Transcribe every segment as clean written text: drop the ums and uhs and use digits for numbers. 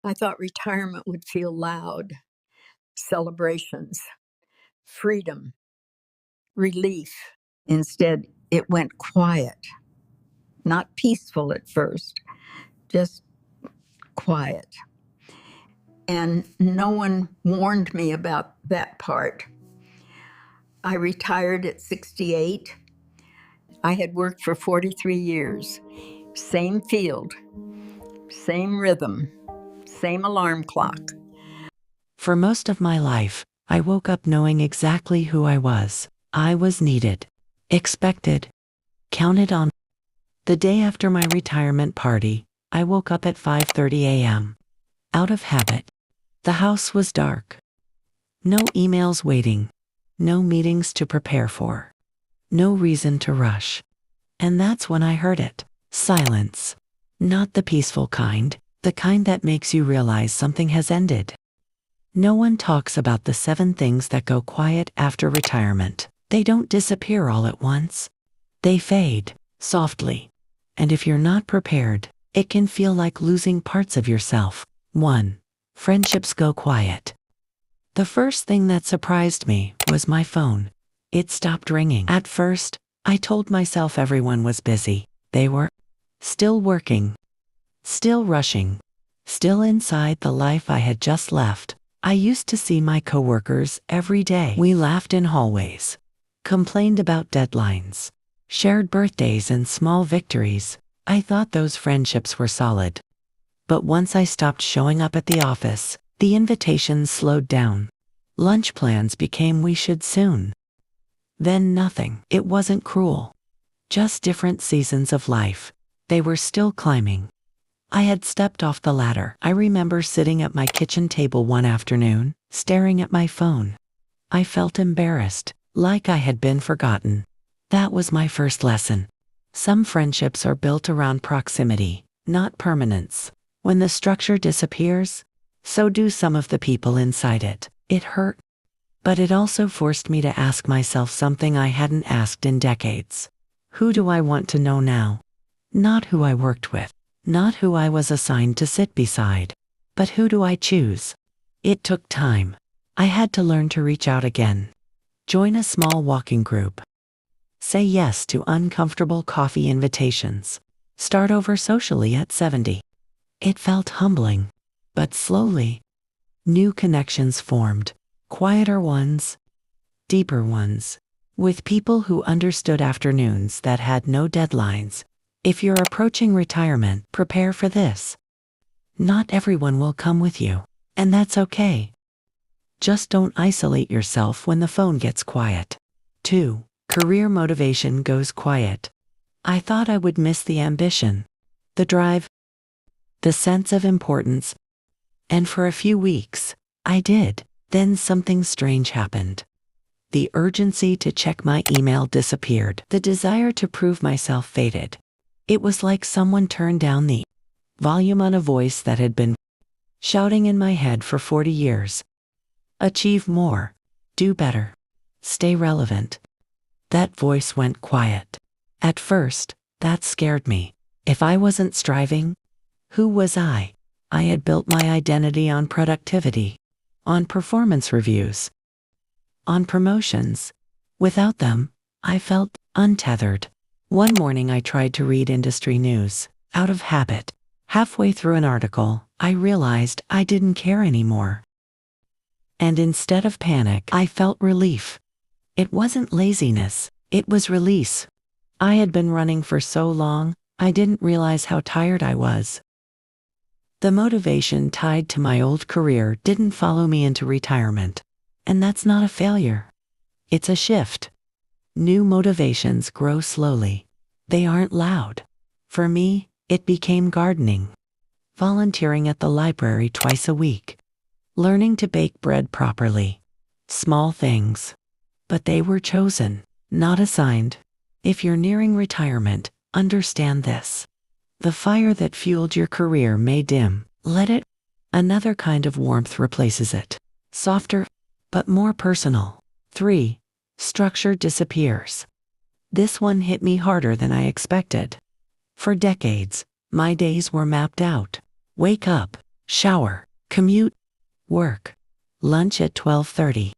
I thought retirement would feel loud, celebrations, freedom, relief. Instead, it went quiet, not peaceful at first, just quiet. And no one warned me about that part. I retired at 68. I had worked for 43 years. Same field, same rhythm, same alarm clock. For most of my life, I woke up knowing exactly who I was. I was needed, expected, counted on. The day after my retirement party, I woke up at 5:30 a.m. Out of habit. The house was dark. No emails waiting. No meetings to prepare for. No reason to rush. And that's when I heard it. Silence. Not the peaceful kind, the kind that makes you realize something has ended. No one talks about the 7 things that go quiet after retirement. They don't disappear all at once. They fade, softly. And if you're not prepared, it can feel like losing parts of yourself. 1. Friendships go quiet. The first thing that surprised me was my phone. It stopped ringing. At first, I told myself everyone was busy. They were still working, still rushing, still inside the life I had just left. I used to see my coworkers every day. We laughed in hallways, complained about deadlines, shared birthdays and small victories. I thought those friendships were solid. But once I stopped showing up at the office, the invitations slowed down. Lunch plans became we should soon. Then nothing. It wasn't cruel. Just different seasons of life. They were still climbing. I had stepped off the ladder. I remember sitting at my kitchen table one afternoon, staring at my phone. I felt embarrassed, like I had been forgotten. That was my first lesson. Some friendships are built around proximity, not permanence. When the structure disappears, so do some of the people inside it. It hurt. But it also forced me to ask myself something I hadn't asked in decades. Who do I want to know now? Not who I worked with, not who I was assigned to sit beside, but who do I choose? It took time. I had to learn to reach out again. Join a small walking group. Say yes to uncomfortable coffee invitations. Start over socially at 70. It felt humbling, but slowly, new connections formed. Quieter ones, deeper ones, with people who understood afternoons that had no deadlines. If you're approaching retirement, prepare for this. Not everyone will come with you, and that's okay. Just don't isolate yourself when the phone gets quiet. 2. Career motivation goes quiet. I thought I would miss the ambition, the drive, the sense of importance, and for a few weeks, I did. Then something strange happened. The urgency to check my email disappeared. The desire to prove myself faded. It was like someone turned down the volume on a voice that had been shouting in my head for 40 years. Achieve more. Do better. Stay relevant. That voice went quiet. At first, that scared me. If I wasn't striving, who was I? I had built my identity on productivity, on performance reviews, on promotions. Without them, I felt untethered. One morning I tried to read industry news, out of habit. Halfway through an article, I realized I didn't care anymore. And instead of panic, I felt relief. It wasn't laziness, it was release. I had been running for so long, I didn't realize how tired I was. The motivation tied to my old career didn't follow me into retirement. And that's not a failure. It's a shift. New motivations grow slowly. They aren't loud. For me, it became gardening. Volunteering at the library twice a week. Learning to bake bread properly. Small things. But they were chosen, not assigned. If you're nearing retirement, understand this. The fire that fueled your career may dim. Let it. Another kind of warmth replaces it. Softer, but more personal. 3. Structure disappears. This one hit me harder than I expected. For decades, my days were mapped out. Wake up, shower, commute, work, lunch at 12:30,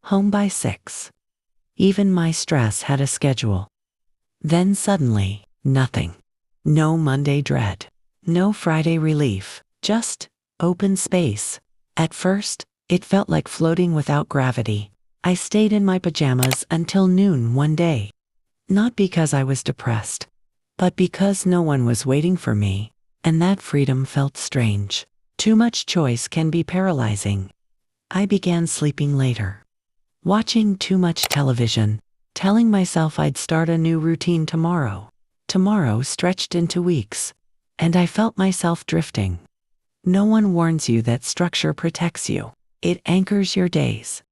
home by 6. Even my stress had a schedule. Then suddenly, nothing. No Monday dread. No Friday relief. Just open space. At first, it felt like floating without gravity. I stayed in my pajamas until noon one day. Not because I was depressed, but because no one was waiting for me, and that freedom felt strange. Too much choice can be paralyzing. I began sleeping later, watching too much television, telling myself I'd start a new routine tomorrow. Tomorrow stretched into weeks, and I felt myself drifting. No one warns you that structure protects you. It anchors your days.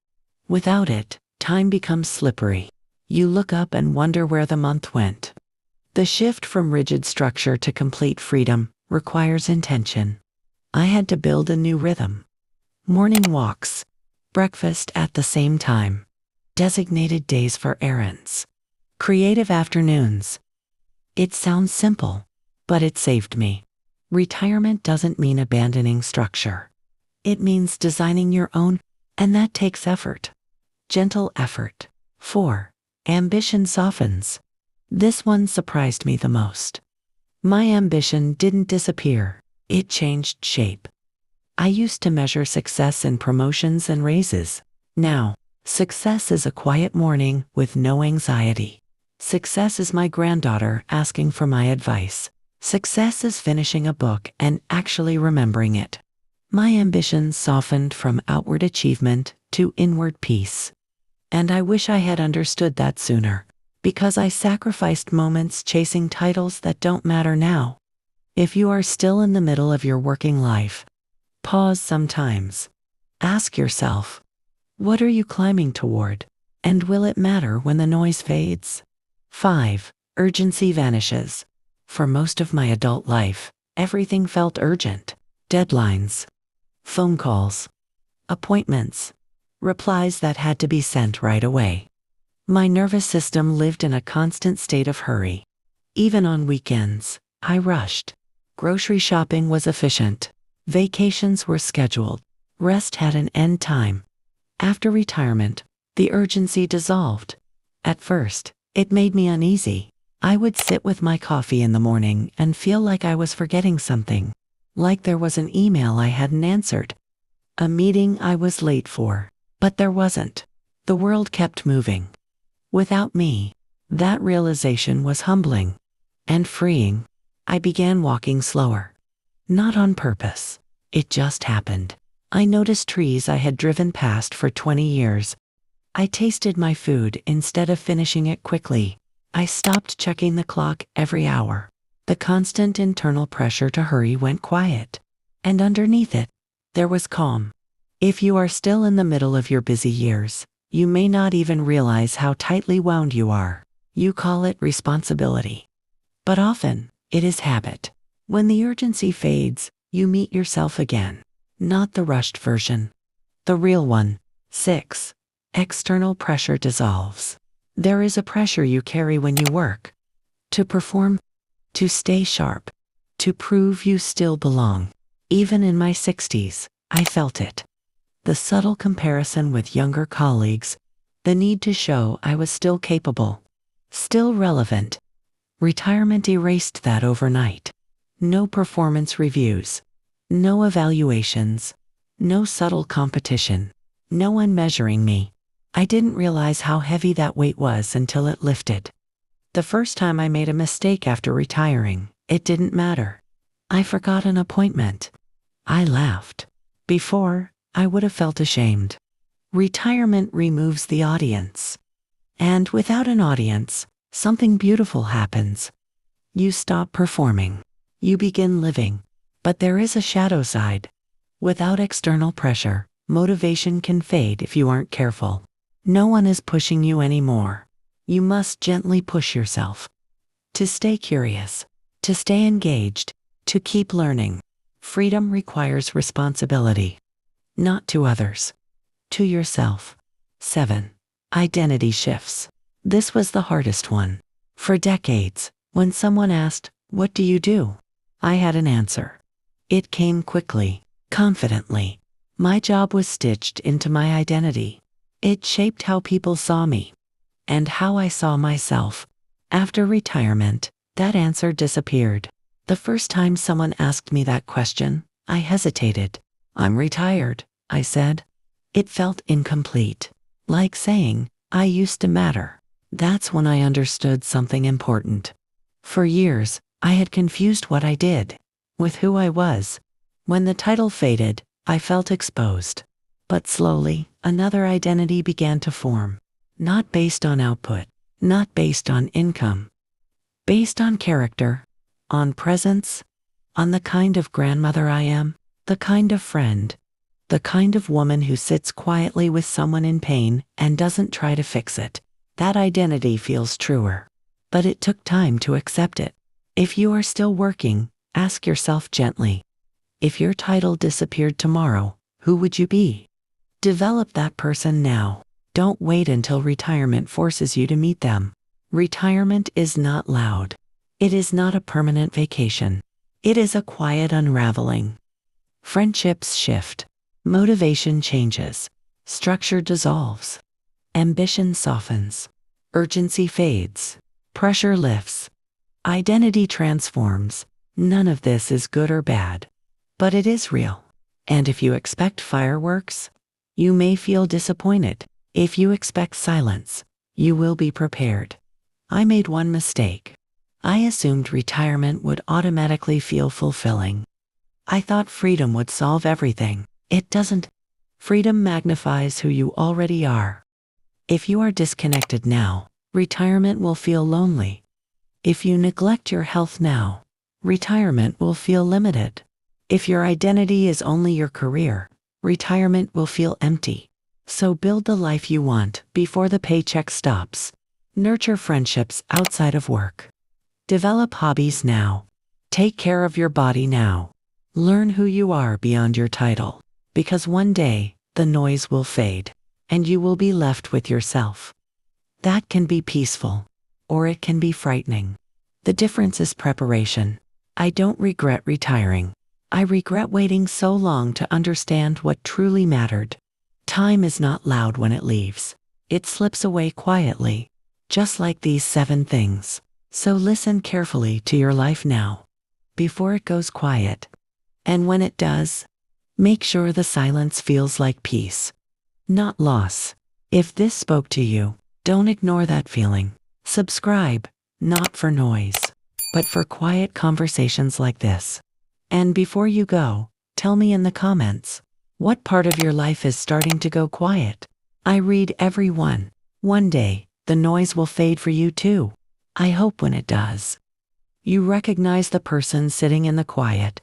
Without it, time becomes slippery. You look up and wonder where the month went. The shift from rigid structure to complete freedom requires intention. I had to build a new rhythm. Morning walks, breakfast at the same time, designated days for errands, creative afternoons. It sounds simple, but it saved me. Retirement doesn't mean abandoning structure. It means designing your own, and that takes effort. Gentle effort. 4. Ambition softens. This one surprised me the most. My ambition didn't disappear, it changed shape. I used to measure success in promotions and raises. Now, success is a quiet morning with no anxiety. Success is my granddaughter asking for my advice. Success is finishing a book and actually remembering it. My ambition softened from outward achievement to inward peace. And I wish I had understood that sooner, because I sacrificed moments chasing titles that don't matter now. If you are still in the middle of your working life, pause sometimes. Ask yourself, what are you climbing toward? And will it matter when the noise fades? 5. Urgency vanishes. For most of my adult life, everything felt urgent. Deadlines, phone calls, appointments, replies that had to be sent right away. My nervous system lived in a constant state of hurry. Even on weekends, I rushed. Grocery shopping was efficient. Vacations were scheduled. Rest had an end time. After retirement, the urgency dissolved. At first, it made me uneasy. I would sit with my coffee in the morning and feel like I was forgetting something. Like there was an email I hadn't answered. A meeting I was late for. But there wasn't. The world kept moving. Without me, that realization was humbling and freeing. I began walking slower. Not on purpose. It just happened. I noticed trees I had driven past for 20 years. I tasted my food instead of finishing it quickly. I stopped checking the clock every hour. The constant internal pressure to hurry went quiet. And underneath it, there was calm. If you are still in the middle of your busy years, you may not even realize how tightly wound you are. You call it responsibility. But often, it is habit. When the urgency fades, you meet yourself again. Not the rushed version. The real one. 6. External pressure dissolves. There is a pressure you carry when you work. To perform, to stay sharp, to prove you still belong. Even in my 60s, I felt it. The subtle comparison with younger colleagues, the need to show I was still capable, still relevant. Retirement erased that overnight. No performance reviews, no evaluations, no subtle competition, no one measuring me. I didn't realize how heavy that weight was until it lifted. The first time I made a mistake after retiring, it didn't matter. I forgot an appointment. I laughed. Before, I would have felt ashamed. Retirement removes the audience. And without an audience, something beautiful happens. You stop performing. You begin living. But there is a shadow side. Without external pressure, motivation can fade if you aren't careful. No one is pushing you anymore. You must gently push yourself. To stay curious, to stay engaged, to keep learning. Freedom requires responsibility. Not to others. To yourself. 7. Identity shifts. This was the hardest one. For decades, when someone asked, "What do you do?" I had an answer. It came quickly. confidently. My job was stitched into my identity. It shaped how people saw me and how I saw myself. After retirement, that answer disappeared. The first time someone asked me that question, I hesitated. "I'm retired," I said. It felt incomplete, like saying, "I used to matter." That's when I understood something important. For years, I had confused what I did with who I was. When the title faded, I felt exposed. But slowly, another identity began to form. Not based on output, not based on income, based on character, on presence, on the kind of grandmother I am, the kind of friend, the kind of woman who sits quietly with someone in pain and doesn't try to fix it. That identity feels truer. But it took time to accept it. If you are still working, ask yourself gently, if your title disappeared tomorrow, who would you be? Develop that person now. Don't wait until retirement forces you to meet them. Retirement is not loud. It is not a permanent vacation. It is a quiet unraveling. Friendships shift. Motivation changes. Structure dissolves. Ambition softens. Urgency fades. Pressure lifts. Identity transforms. None of this is good or bad. But it is real. And if you expect fireworks, you may feel disappointed. If you expect silence, you will be prepared. I made one mistake. I assumed retirement would automatically feel fulfilling. I thought freedom would solve everything. It doesn't. Freedom magnifies who you already are. If you are disconnected now, retirement will feel lonely. If you neglect your health now, retirement will feel limited. If your identity is only your career, retirement will feel empty. So build the life you want before the paycheck stops. Nurture friendships outside of work. Develop hobbies now. Take care of your body now. Learn who you are beyond your title. Because one day, the noise will fade, and you will be left with yourself. That can be peaceful, or it can be frightening. The difference is preparation. I don't regret retiring. I regret waiting so long to understand what truly mattered. Time is not loud when it leaves. It slips away quietly, just like these 7 things. So listen carefully to your life now, before it goes quiet. And when it does, make sure the silence feels like peace, not loss. If this spoke to you, don't ignore that feeling. Subscribe, not for noise, but for quiet conversations like this. And before you go, tell me in the comments, what part of your life is starting to go quiet? I read every one. One day, the noise will fade for you too. I hope when it does, you recognize the person sitting in the quiet,